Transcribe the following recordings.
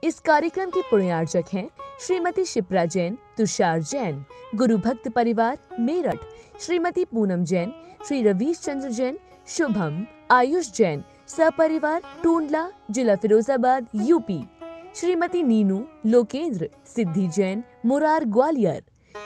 इस कार्यक्रम की पुण्यार्चक हैं श्रीमती शिप्रा जैन, तुषार जैन, गुरु भक्त परिवार मेरठ, श्रीमती पूनम जैन, श्री रवीश चंद्र जैन, शुभम, आयुष जैन, सपरिवार टूंडला, जिला फिरोजाबाद, यूपी, श्रीमती नीनू, लोकेंद्र, सिद्धि जैन, मुरार, ग्वालियर,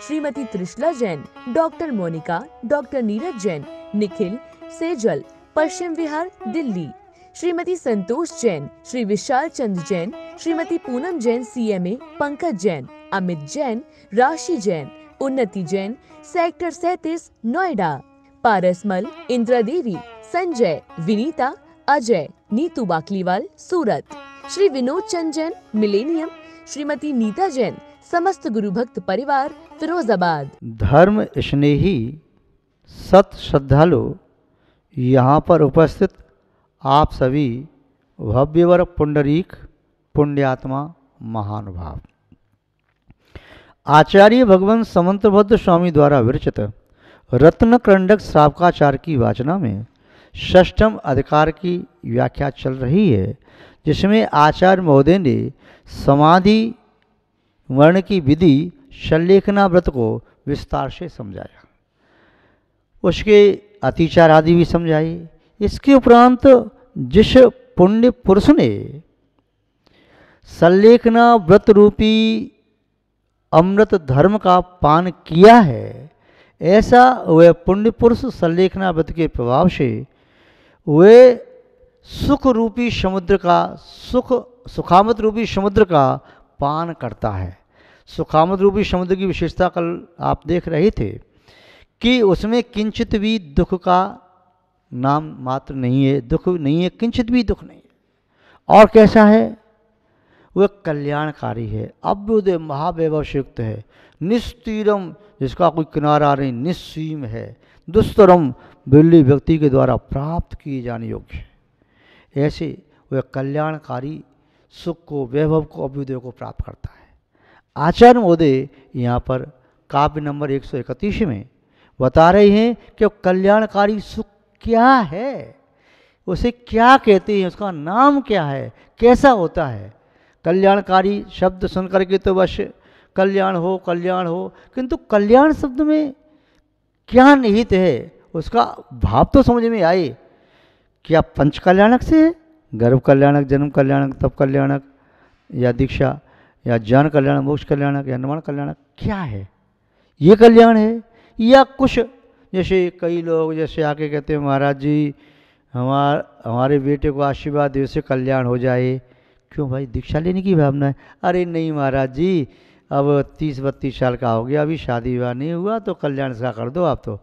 श्रीमती त्रिशला जैन, डॉक्टर मोनिका, डॉक्टर नीरज जैन, निखिल, सेजल, पश्चिम विहार, दिल्ली, श्रीमती संतोष जैन, श्री विशाल चंद्र जैन, श्रीमती पूनम जैन, CMA, पंकज जैन, अमित जैन, राशि जैन, उन्नति जैन, सेक्टर 37, नोएडा, पारसमल, इंदिरा देवी, संजय, विनीता, अजय, नीतू बाकलीवाल, सूरत, श्री विनोद चंद जैन, मिलेनियम, श्रीमती नीता जैन, समस्त गुरु भक्त परिवार, फिरोजाबाद। धर्म स्नेही सत श्रद्धालु यहाँ पर उपस्थित आप सभी भव्यवर पुंडरीक पुण्यात्मा महानुभाव, आचार्य भगवान समंतभद्र स्वामी द्वारा विरचित रत्नकंडक श्रावकाचार की वाचना में षष्ठम अधिकार की व्याख्या चल रही है, जिसमें आचार्य महोदय ने समाधि वर्ण की विधि शल्लेखना व्रत को विस्तार से समझाया, उसके अतिचार आदि भी समझाई। इसके उपरांत जिस पुण्य पुरुष ने सल्लेखना व्रत रूपी अमृत धर्म का पान किया है, ऐसा वह पुण्य पुरुष सल्लेखना व्रत के प्रभाव से वे सुख रूपी समुद्र का सुखामत रूपी समुद्र का पान करता है। सुखामत रूपी समुद्र की विशेषता कल आप देख रहे थे कि उसमें किंचित भी दुख का नाम मात्र नहीं है, दुख नहीं है, किंचित भी दुख नहीं है। और कैसा है? वह कल्याणकारी है, अभ्युदय महावैभव से युक्त है, निस्तीरम जिसका कोई किनारा नहीं, निस्सीम है, दुस्तरम बिरली व्यक्ति के द्वारा प्राप्त किए जाने योग्य है। ऐसे वह कल्याणकारी सुख को, वैभव को, अभ्युदय को प्राप्त करता है। आचार्य महोदय यहाँ पर काव्य नंबर 131 में बता रहे हैं कि कल्याणकारी सुख क्या है, उसे क्या कहते हैं, उसका नाम क्या है, कैसा होता है। कल्याणकारी शब्द सुन करके तो बस कल्याण हो, किंतु कल्याण शब्द में क्या निहित है, उसका भाव तो समझ में आए। क्या पंच कल्याणक से है? गर्भ कल्याणक, जन्म कल्याणक, तप कल्याणक, या दीक्षा, या ज्ञान कल्याणक, मोक्ष कल्याणक, या निर्माण कल्याणक, क्या है? ये कल्याण है या कुछ जैसे कई लोग जैसे आके कहते हैं महाराज जी हमारे बेटे को आशीर्वाद दे, उससे कल्याण हो जाए। क्यों भाई, दीक्षा लेने की भावना है? अरे नहीं महाराज जी, अब 30-32 साल का हो गया, अभी शादी विवाह नहीं हुआ, तो कल्याण सा कर दो आप। तो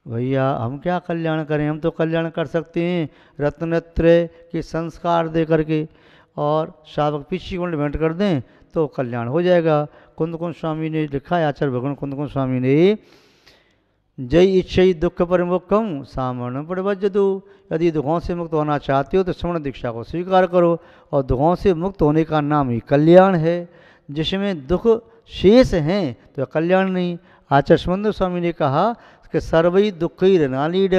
भैया हम क्या कल्याण करें, हम तो कल्याण कर सकते हैं रत्नत्रय के संस्कार दे करके और शावक पीछी को भेंट कर दें तो कल्याण हो जाएगा। कुंदकुंज स्वामी ने लिखा है, आचार्य भगवान कुंदकुंज स्वामी ने, जय इच्छई दुख परिमुखम सामरण प्रवज्जतु, यदि दुखों से मुक्त होना चाहते हो तो श्रवण दीक्षा को स्वीकार करो। और दुखों से मुक्त होने का नाम ही कल्याण है। जिसमें दुख शेष हैं तो कल्याण नहीं। आचार्य सुमंदर स्वामी ने कहा कि सर्वई दुखई रनालीड,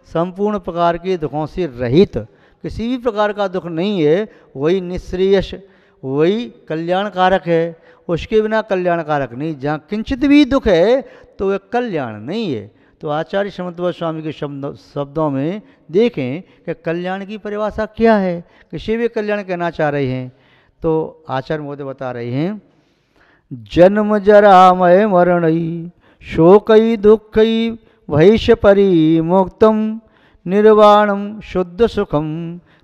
संपूर्ण प्रकार के दुखों से रहित, किसी भी प्रकार का दुख नहीं है, वही निःश्रेयस, वही कल्याणकारक है। उसके बिना कल्याणकारक नहीं। जहाँ किंचित भी दुख है तो वह कल्याण नहीं है। तो आचार्य समंतभद्र स्वामी के शब्दों में देखें कि कल्याण की परिभाषा क्या है, किसी भी कल्याण कहना चाह रहे हैं। तो आचार्य महोदय बता रहे हैं, जन्म जरामय मरणई शोकई दुखई वैश्य परिमुक्तम निर्वाणम शुद्ध सुखम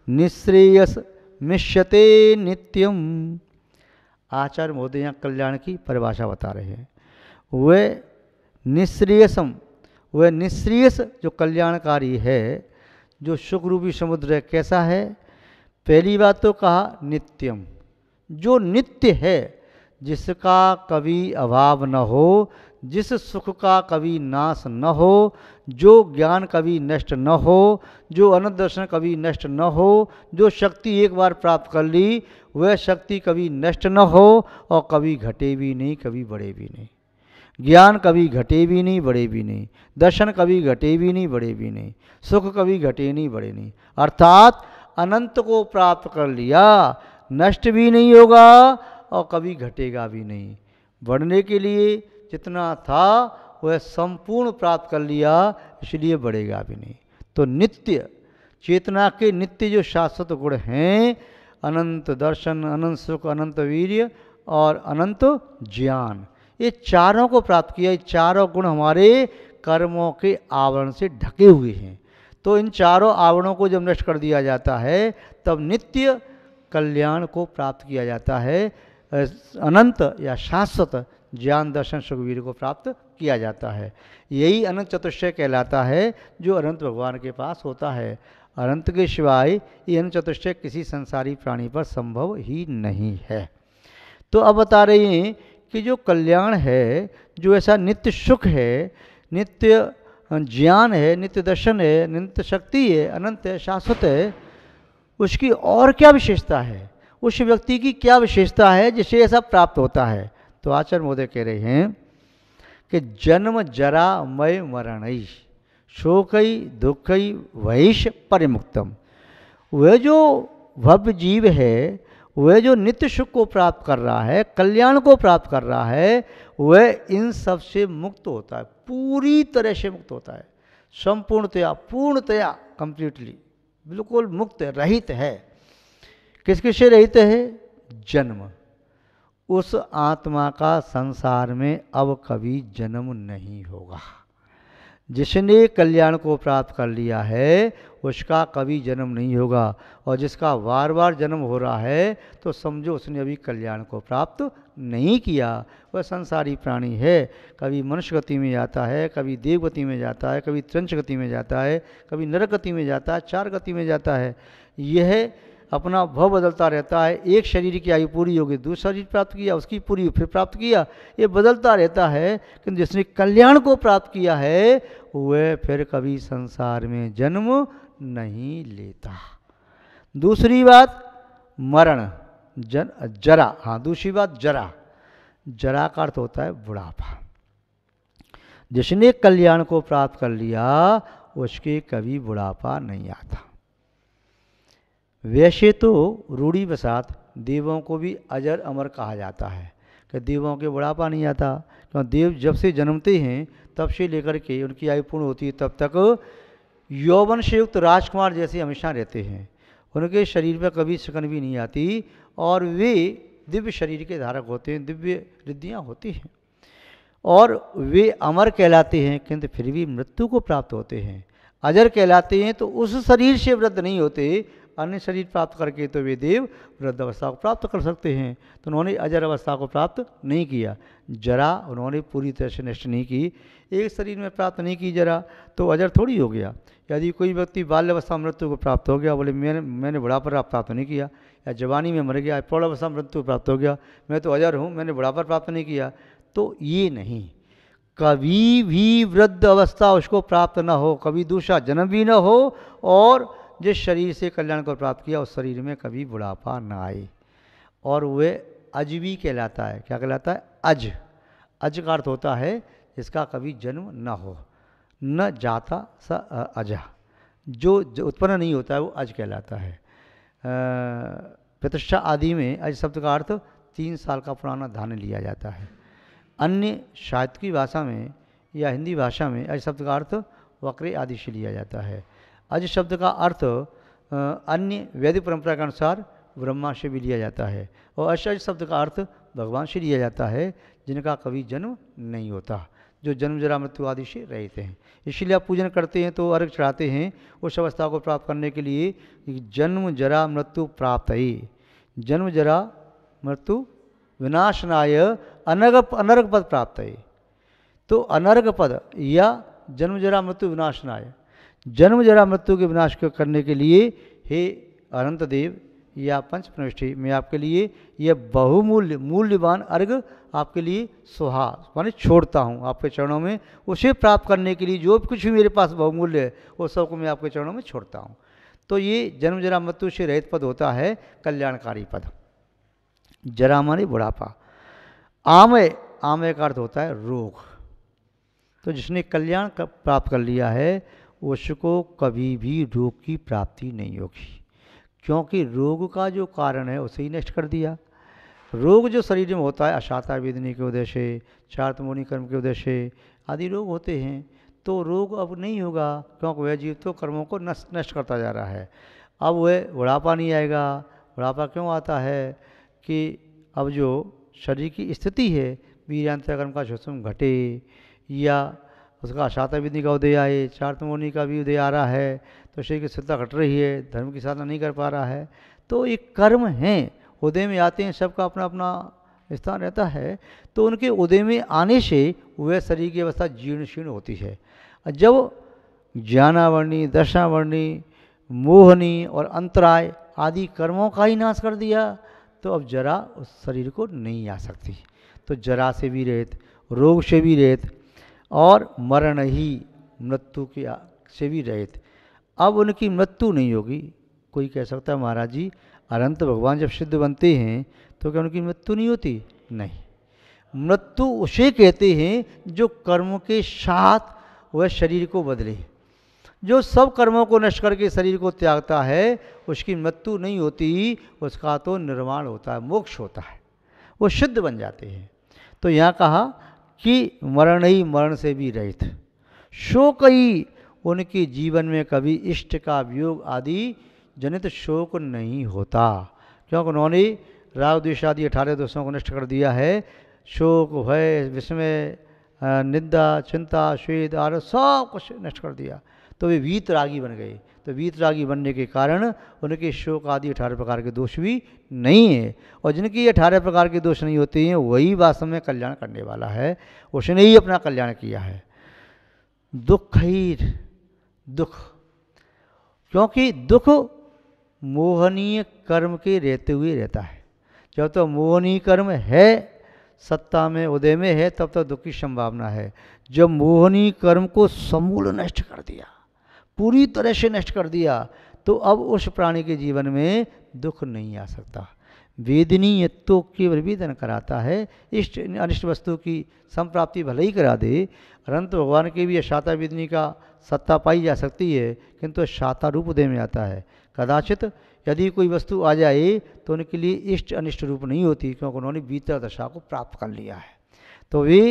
निःश्रेयस मिष्यते नित्यम। आचार्य महोदय यहाँ कल्याण की परिभाषा बता रहे हैं। वह निःश्रेयसम, वह निःश्रेयस जो कल्याणकारी है, जो सुख रूपी समुद्र है, कैसा है? पहली बात तो कहा नित्यम, जो नित्य है, जिसका कभी अभाव न हो, जिस सुख का कभी नाश न हो, जो ज्ञान कभी नष्ट न हो, जो अनंत दर्शन कभी नष्ट न हो, जो शक्ति एक बार प्राप्त कर ली वह शक्ति कभी नष्ट न हो और कभी घटे भी नहीं, कभी बढ़े भी नहीं। ज्ञान कभी घटे भी नहीं, बढ़े भी नहीं। दर्शन कभी घटे भी नहीं, बढ़े भी नहीं। सुख कभी घटे नहीं, बढ़े नहीं। अर्थात अनंत को प्राप्त कर लिया, नष्ट भी नहीं होगा और कभी घटेगा भी नहीं। बढ़ने के लिए जितना था वह संपूर्ण प्राप्त कर लिया, इसलिए बढ़ेगा भी नहीं। तो नित्य चेतना के नित्य जो शाश्वत गुण हैं, अनंत दर्शन, अनंत सुख, अनंत वीर्य और अनंत ज्ञान, ये चारों को प्राप्त किया। ये चारों गुण हमारे कर्मों के आवरण से ढके हुए हैं। तो इन चारों आवरणों को जब नष्ट कर दिया जाता है तब नित्य कल्याण को प्राप्त किया जाता है, अनंत या शाश्वत ज्ञान दर्शन सुखवीर को प्राप्त किया जाता है। यही अनंत चतुष्टय कहलाता है जो अनंत भगवान के पास होता है। अनंत के सिवाय ये अनंत चतुष्टय किसी संसारी प्राणी पर संभव ही नहीं है। तो अब बता रहे हैं कि जो कल्याण है, जो ऐसा नित्य सुख है, नित्य ज्ञान है, नित्य दर्शन है, नित्य शक्ति है, अनंत है, शाश्वत है, उसकी और क्या विशेषता है, उस व्यक्ति की क्या विशेषता है जिसे ऐसा प्राप्त होता है। तो आचार्य महोदय कह रहे हैं कि जन्म जरा मय मरणई शोकई दुखई वैश परिमुक्तम। वह जो भव्य जीव है, वह जो नित्य सुख को प्राप्त कर रहा है, कल्याण को प्राप्त कर रहा है, वह इन सब से मुक्त होता है, पूरी तरह से मुक्त होता है, संपूर्णतया, पूर्णतया, कंप्लीटली, बिल्कुल मुक्त रहित है। किस किस से रहित है? जन्म। उस आत्मा का संसार में अब कभी जन्म नहीं होगा। जिसने कल्याण को प्राप्त कर लिया है उसका कभी जन्म नहीं होगा, और जिसका बार बार जन्म हो रहा है तो समझो उसने अभी कल्याण को प्राप्त नहीं किया। वह संसारी प्राणी है, कभी मनुष्य गति में जाता है, कभी देव गति में जाता है, कभी त्रंच गति में जाता है, कभी नरक गति में जाता है, चार गति में जाता है। यह अपना भव बदलता रहता है। एक शरीर की आयु पूरी होगी, दूसरा शरीर प्राप्त किया, उसकी पूरी फिर प्राप्त किया, ये बदलता रहता है। किंतु जिसने कल्याण को प्राप्त किया है वह फिर कभी संसार में जन्म नहीं लेता। दूसरी बात मरण, जरा। हाँ, दूसरी बात जरा। जरा का अर्थ होता है बुढ़ापा। जिसने कल्याण को प्राप्त कर लिया उसके कभी बुढ़ापा नहीं आता। वैसे तो रूढ़ी वसात देवों को भी अजर अमर कहा जाता है कि देवों के बुढ़ापा नहीं आता, क्योंकि देव जब से जन्मते हैं तब से लेकर के उनकी आयु पूर्ण होती है तब तक यौवन से युक्त राजकुमार जैसे हमेशा रहते हैं। उनके शरीर में कभी शकन भी नहीं आती और वे दिव्य शरीर के धारक होते हैं, दिव्य रिद्धियाँ होती हैं और वे अमर कहलाते हैं, किंतु फिर भी मृत्यु को प्राप्त होते हैं। अजर कहलाते हैं तो उस शरीर से वृद्ध नहीं होते, अन्य शरीर प्राप्त करके तो वे देव वृद्ध अवस्था को प्राप्त कर सकते हैं। तो उन्होंने अजर अवस्था को प्राप्त नहीं किया। जरा उन्होंने पूरी तरह से नष्ट नहीं की। एक शरीर में प्राप्त नहीं की जरा तो अजर थोड़ी हो गया। यदि कोई व्यक्ति बाल्यावस्था मृत्यु को प्राप्त हो गया, बोले मैंने बुढ़ापा प्राप्त नहीं किया, या जवानी में मर गया, प्रौढ़ावस्था मृत्यु प्राप्त हो गया, मैं तो अजर हूँ, मैंने बुढ़ापा प्राप्त नहीं किया, तो ये नहीं। कभी भी वृद्ध अवस्था उसको प्राप्त न हो, कभी दूसरा जन्म भी न हो, और जिस शरीर से कल्याण को प्राप्त किया उस शरीर में कभी बुढ़ापा न आए, और वह अजवी कहलाता है। क्या कहलाता है? अज। अज का अर्थ होता है जिसका कभी जन्म न हो, न जाता स अजा, जो उत्पन्न नहीं होता है वो अज कहलाता है। प्रतिष्ठा आदि में अज शब्द का अर्थ 3 साल का पुराना धान्य लिया जाता है। अन्य साहित्य की भाषा में या हिंदी भाषा में अज शब्द का अर्थ वक्रे आदि से लिया जाता है। अज शब्द का अर्थ अन्य वैदिक परंपरा के अनुसार ब्रह्मा से भी लिया जाता है, और अज शब्द का अर्थ भगवान से लिया जाता है जिनका कभी जन्म नहीं होता, जो जन्म जरा मृत्यु आदि से रहते हैं। इसीलिए आप पूजन करते हैं तो अर्घ चढ़ाते हैं उस अवस्था को प्राप्त करने के लिए। जन्म जरा मृत्यु प्राप्त है, जन्म जरा मृत्यु विनाशनाय अनर्घ पद प्राप्त है। तो अनर्घ पद या जन्म जरा मृत्यु विनाशनाय, जन्म जरा मृत्यु के विनाश को करने के लिए हे अनंत देव या पंच प्रविष्टि, मैं आपके लिए यह बहुमूल्य मूल्यवान अर्घ आपके लिए सुहा माने छोड़ता हूँ आपके चरणों में। उसे प्राप्त करने के लिए जो कुछ भी मेरे पास बहुमूल्य है वो सबको मैं आपके चरणों में छोड़ता हूँ। तो ये जन्म जरा मृत्यु से रहित पद होता है कल्याणकारी पद। जरा माने बुढ़ापा। आमय, आमय का अर्थ होता है रोग। तो जिसने कल्याण प्राप्त कर लिया है उसको कभी भी रोग की प्राप्ति नहीं होगी। क्योंकि रोग का जो कारण है उसे ही नष्ट कर दिया। रोग जो शरीर में होता है अशाता वेदनी के उदय से, चार्तमोनि कर्म के उदय से आदि रोग होते हैं, तो रोग अब नहीं होगा, क्योंकि वह जीव तो कर्मों को नष्ट करता जा रहा है। अब वह बुढ़ापा नहीं आएगा। बुढ़ापा क्यों आता है कि अब जो शरीर की स्थिति है, वीर्यांतर कर्म का शोषण घटे या उसका अशाता विधि का उदय आए, चार्तमोनि का भी उदय आ रहा है, तो शरीर की स्थिरता घट रही है, धर्म की साधना नहीं कर पा रहा है। तो एक कर्म है, उदय में आते हैं, सबका अपना अपना स्थान रहता है, तो उनके उदय में आने से वह शरीर की अवस्था जीर्ण शीर्ण होती है। जब ज्ञानावर्णी, दशावर्णी, मोहनी और अंतराय आदि कर्मों का ही नाश कर दिया, तो अब जरा उस शरीर को नहीं आ सकती। तो जरा से भी रहित, रोग से भी रहित और मरण ही मृत्यु के से भी रहित। अब उनकी मृत्यु नहीं होगी। कोई कह सकता है महाराज जी अनंत भगवान जब सिद्ध बनते हैं तो क्या उनकी मृत्यु नहीं होती? नहीं, मृत्यु उसे कहते हैं जो कर्म के साथ वह शरीर को बदले। जो सब कर्मों को नष्ट करके शरीर को त्यागता है उसकी मृत्यु नहीं होती, उसका तो निर्वाण होता है, मोक्ष होता है, वो शुद्ध बन जाते हैं। तो यहाँ कहा कि मरण ही मरण से भी रहित, शोक ही उनके जीवन में कभी इष्ट का वियोग आदि जनित शोक नहीं होता, क्योंकि उन्होंने राग द्वेष आदि 18 दोषों को नष्ट कर दिया है। शोक, भय, विस्मय, निंदा, चिंता, श्वेद आर सब कुछ नष्ट कर दिया, तो वे वीतरागी बन गए। तो वीतरागी बनने के कारण उनके शोक आदि 18 प्रकार के दोष भी नहीं है, और जिनके 18 प्रकार के दोष नहीं होते हैं वही वास्तव में कल्याण करने वाला है, उसने ही अपना कल्याण किया है। दुख ही दुख, क्योंकि दुख मोहनीय कर्म के रहते हुए रहता है। जब तो मोहनीय कर्म है, सत्ता में उदय में है, तब तो दुख की संभावना है। जब मोहनीय कर्म को समूल नष्ट कर दिया, पूरी तरह से नष्ट कर दिया, तो अब उस प्राणी के जीवन में दुख नहीं आ सकता। वेदनीय तो केवल वेदन कराता है, इष्ट अनिष्ट वस्तु की संप्राप्ति भले ही करा दे। अनंत भगवान के भी शाता वेदनी का सत्ता पाई जा सकती है, किंतु शाता रूप उदय में आता है। कदाचित यदि कोई वस्तु आ जाए तो उनके लिए इष्ट अनिष्ट रूप नहीं होती, क्योंकि उन्होंने भीतर दशा को प्राप्त कर लिया है। तो वे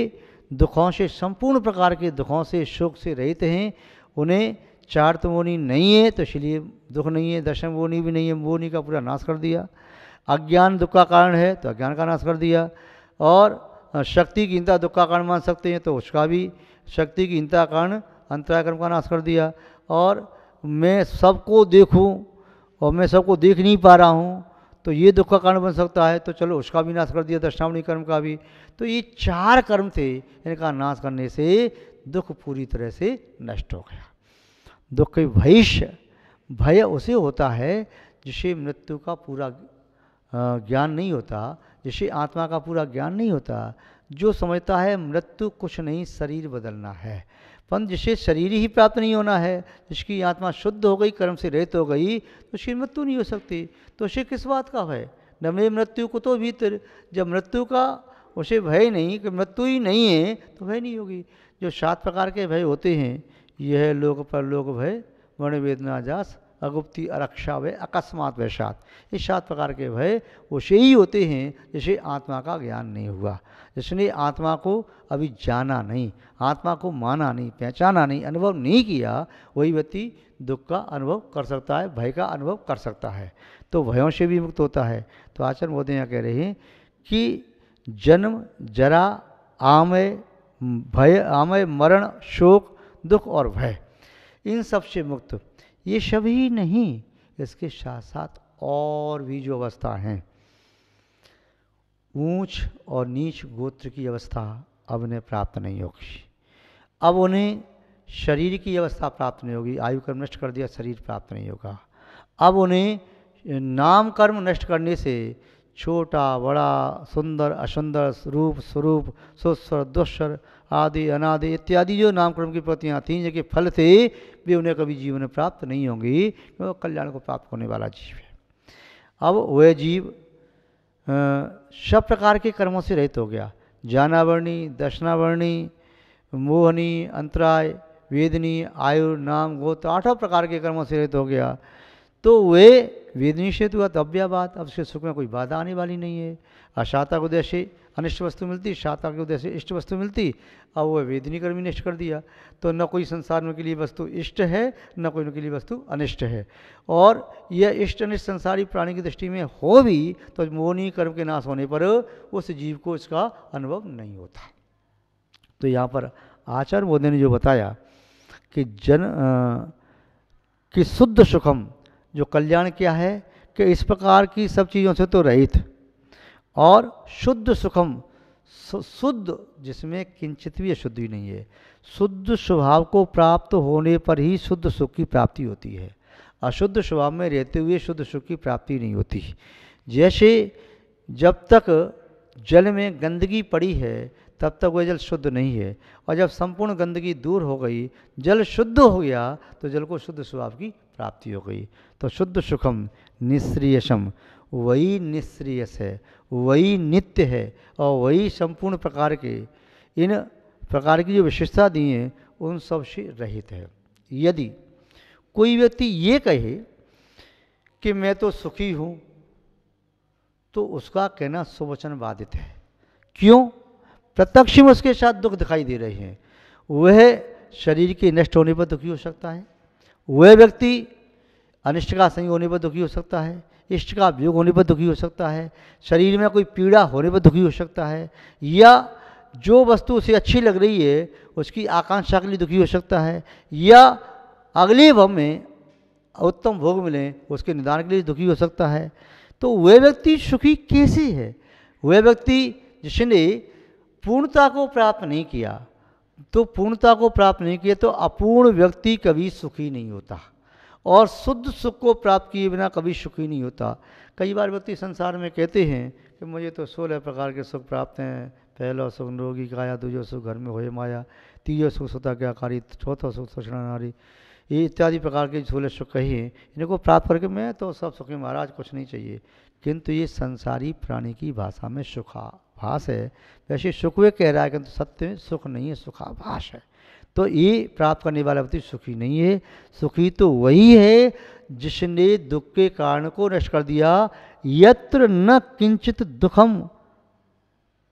दुखों से, संपूर्ण प्रकार के दुखों से, शोक से रहित हैं। उन्हें चार्तमोनि नहीं है तो इसलिए दुख नहीं है, दशम मोनि भी नहीं है, मोनि का पूरा नाश कर दिया। अज्ञान दुख का कारण है तो अज्ञान का नाश कर दिया, और शक्ति की हीनता दुख का कारण मान सकते हैं तो उसका भी शक्ति की हीनता कारण अंतराय कर्म का नाश कर दिया। और मैं सबको देखूं और मैं सबको देख नहीं पा रहा हूं तो ये दुख का कारण बन सकता है, तो चलो उसका भी नाश कर दिया, दक्षिणावर्णी कर्म का भी। तो ये 4 कर्म थे, इनका नाश करने से दुख पूरी तरह से नष्ट हो गया। दुख के भविष्य, भय उसे होता है जिसे मृत्यु का पूरा ज्ञान नहीं होता, जिसे आत्मा का पूरा ज्ञान नहीं होता, जो समझता है मृत्यु कुछ नहीं, शरीर बदलना है। पर जिसे शरीर ही प्राप्त नहीं होना है, जिसकी आत्मा शुद्ध हो गई, कर्म से रहित हो गई, तो उसकी मृत्यु नहीं हो सकती। तो उसे किस बात का भय? न मे मृत्यु को तो भीतर, जब मृत्यु का उसे भय नहीं, कि मृत्यु ही नहीं है तो भय नहीं होगी। जो 7 प्रकार के भय होते हैं, यह लोक परलोक भय, वर्ण वेदना जास, अगुप्ति अरक्षा भय, अकस्मात वैसात, ये 7 प्रकार के भय उसे ही होते हैं जिसे आत्मा का ज्ञान नहीं हुआ, जिसने आत्मा को अभी जाना नहीं, आत्मा को माना नहीं, पहचाना नहीं, अनुभव नहीं किया, वही व्यक्ति दुख का अनुभव कर सकता है, भय का अनुभव कर सकता है, तो भयों से भी मुक्त होता है। तो आचार्य महोदय यहाँ कह रहे हैं कि जन्म, जरा, आमय, भय, आमय, मरण, शोक, दुख और भय, इन सब से मुक्त। ये सभी नहीं, इसके साथ साथ और भी जो अवस्था हैं, ऊंच और नीच गोत्र की अवस्था अब उन्हें प्राप्त नहीं होगी। अब उन्हें शरीर की अवस्था प्राप्त नहीं होगी, आयु कर्म नष्ट कर दिया, शरीर प्राप्त नहीं होगा। अब उन्हें नाम कर्म नष्ट करने से छोटा बड़ा, सुंदर असुंदर, रूप स्वरूप, सुस्वर दुस्वर आदि अनादि इत्यादि जो नामकर्म की प्रतियाँ थीं, जिनके फल थे, वे उन्हें कभी जीवन में प्राप्त नहीं होंगी, क्योंकि कल्याण को प्राप्त होने वाला जीव है। अब वह जीव सब प्रकार के कर्मों से रहित हो गया। ज्ञानावर्णी, दर्शनावर्णी, मोहनी, अंतराय, वेदनी, आयु, नाम, गोत्र, 8 प्रकार के कर्मों से रहित हो गया। तो वे वेद निषेध हुआ तो अव्याबात, अब उसके सुख में कोई बाधा आने वाली नहीं है। अशाता के उदय से अनिष्ट वस्तु मिलती, शाता के उदय से इष्ट वस्तु मिलती। अब वह वेदनी कर्म ही नष्ट कर दिया, तो न कोई संसार में के लिए वस्तु इष्ट है, न कोई उनके लिए वस्तु अनिष्ट है। और यह इष्ट अनिष्ट संसारी प्राणी की दृष्टि में हो भी तो मोहनी कर्म के नाश होने पर उस जीव को इसका अनुभव नहीं होता। तो यहाँ पर आचार्य बोधे ने जो बताया कि कि शुद्ध सुखम, जो कल्याण क्या है कि इस प्रकार की सब चीज़ों से तो रहित, और शुद्ध सुखम, शुद्ध जिसमें किंचित भी अशुद्धि नहीं है। शुद्ध स्वभाव को प्राप्त होने पर ही शुद्ध सुख की प्राप्ति होती है। अशुद्ध स्वभाव में रहते हुए शुद्ध सुख की प्राप्ति नहीं होती। जैसे जब तक जल में गंदगी पड़ी है तब तक वह जल शुद्ध नहीं है, और जब संपूर्ण गंदगी दूर हो गई, जल शुद्ध हो गया, तो जल को शुद्ध स्वभाव की प्राप्ति हो गई। तो शुद्ध सुखम निश्रियसम, वही निश्रियस है, वही नित्य है, और वही संपूर्ण प्रकार के इन प्रकार की जो विशेषता दी हैं उन सब से रहित है। यदि कोई व्यक्ति ये कहे कि मैं तो सुखी हूँ, तो उसका कहना सुवचन बाधित है। क्यों? प्रत्यक्ष में उसके साथ दुख दिखाई दे रहे हैं। वह शरीर के नष्ट होने पर दुखी हो सकता है, वह व्यक्ति अनिष्ट का संयोग होने पर दुखी हो सकता है, इष्ट का वियोग होने पर दुखी हो सकता है, शरीर में कोई पीड़ा होने पर दुखी हो सकता है, या जो वस्तु उसे अच्छी लग रही है उसकी आकांक्षा के लिए दुखी हो सकता है, या अगले भव में उत्तम भोग मिले उसके निदान के लिए दुखी हो सकता है। तो वह व्यक्ति सुखी कैसे है? वह व्यक्ति जिसने पूर्णता को प्राप्त नहीं किया, तो पूर्णता को प्राप्त नहीं किया तो अपूर्ण व्यक्ति कभी सुखी नहीं होता, और शुद्ध सुख को प्राप्त किए बिना कभी सुखी नहीं होता। कई बार व्यक्ति संसार में कहते हैं कि मुझे तो 16 प्रकार के सुख प्राप्त हैं। पहला सुख निरोगी काया, दूजो सुख घर में होए माया, तीजो सुख सुता के आकारी, चौथा सुख सचना नारी, ये इत्यादि प्रकार के 16 सुख कहे हैं। इनको प्राप्त करके मैं तो सब सुखी महाराज, कुछ नहीं चाहिए। किंतु ये संसारी प्राणी की भाषा में सुखाभास है, वैसे सुख वे कह रहा है, किंतु सत्य में सुख नहीं है, सुखाभास है। तो ये प्राप्त करने वाला व्यक्ति सुखी नहीं है। सुखी तो वही है जिसने दुख के कारण को नष्ट कर दिया। यत्र न किंचित दुखम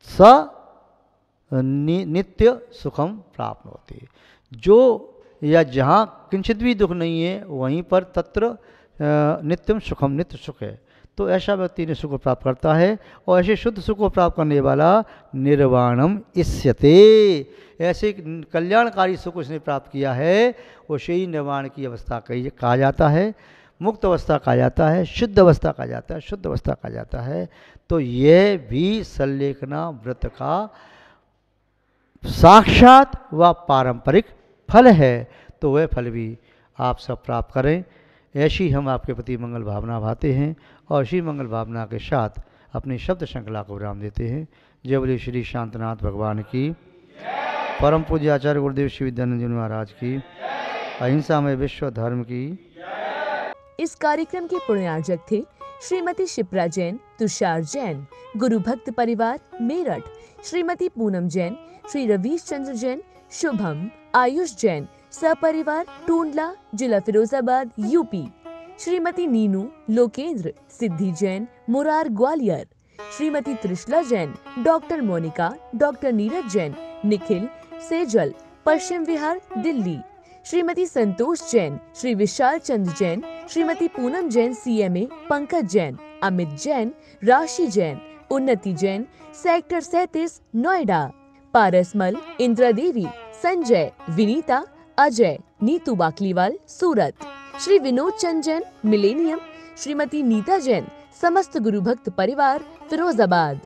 स नित्य सुखम प्राप्त होते, जो या जहाँ किंचित भी दुख नहीं है वहीं पर तत्र नित्यम सुखम, नित्य सुख है। तो ऐसा व्यक्ति ने सुख प्राप्त करता है, और ऐसे शुद्ध सुख को प्राप्त करने वाला निर्वाणम इष्यते, ऐसे कल्याणकारी सुख उसने प्राप्त किया है, उसे ही निर्वाण की अवस्था कहा जाता है, मुक्त अवस्था कहा जाता है, शुद्ध अवस्था कहा जाता है, शुद्ध अवस्था कहा जाता है। तो यह भी संलेखना व्रत का साक्षात व पारंपरिक फल है। तो वह फल भी आप सब प्राप्त करें, ऐसी हम आपके प्रति मंगल भावना भाते हैं, और इसी मंगल भावना के साथ अपनी शब्द श्रृंखला को विराम देते हैं। जय बोले श्री शांतनाथ भगवान की, परम पूज्य आचार्य गुरुदेव श्री विद्यानंद जी महाराज की, अहिंसा में विश्व धर्म की। इस कार्यक्रम के पुण्यार्जक थे श्रीमती शिप्रा जैन, तुषार जैन, गुरु भक्त परिवार मेरठ, श्रीमती पूनम जैन, श्री रवीश चंद्र जैन, शुभम, आयुष जैन, सपरिवार टूंडला, जिला फिरोजाबाद, यूपी, श्रीमती नीनू, लोकेंद्र, सिद्धि जैन, मुरार, ग्वालियर, श्रीमती त्रिशला जैन, डॉक्टर मोनिका, डॉक्टर नीरज जैन, निखिल, सेजल, पश्चिम विहार, दिल्ली, श्रीमती संतोष जैन, श्री विशाल चंद्र जैन, श्रीमती पूनम जैन, CMA, पंकज जैन, अमित जैन, राशि जैन, उन्नति जैन, सेक्टर 37, नोएडा, पारसमल, इंदिरा देवी, संजय, विनीता, अजय, नीतू बाकलीवाल, सूरत, श्री विनोद चंद जैन, मिलेनियम, श्रीमती नीता जैन, समस्त गुरु भक्त परिवार, फिरोजाबाद।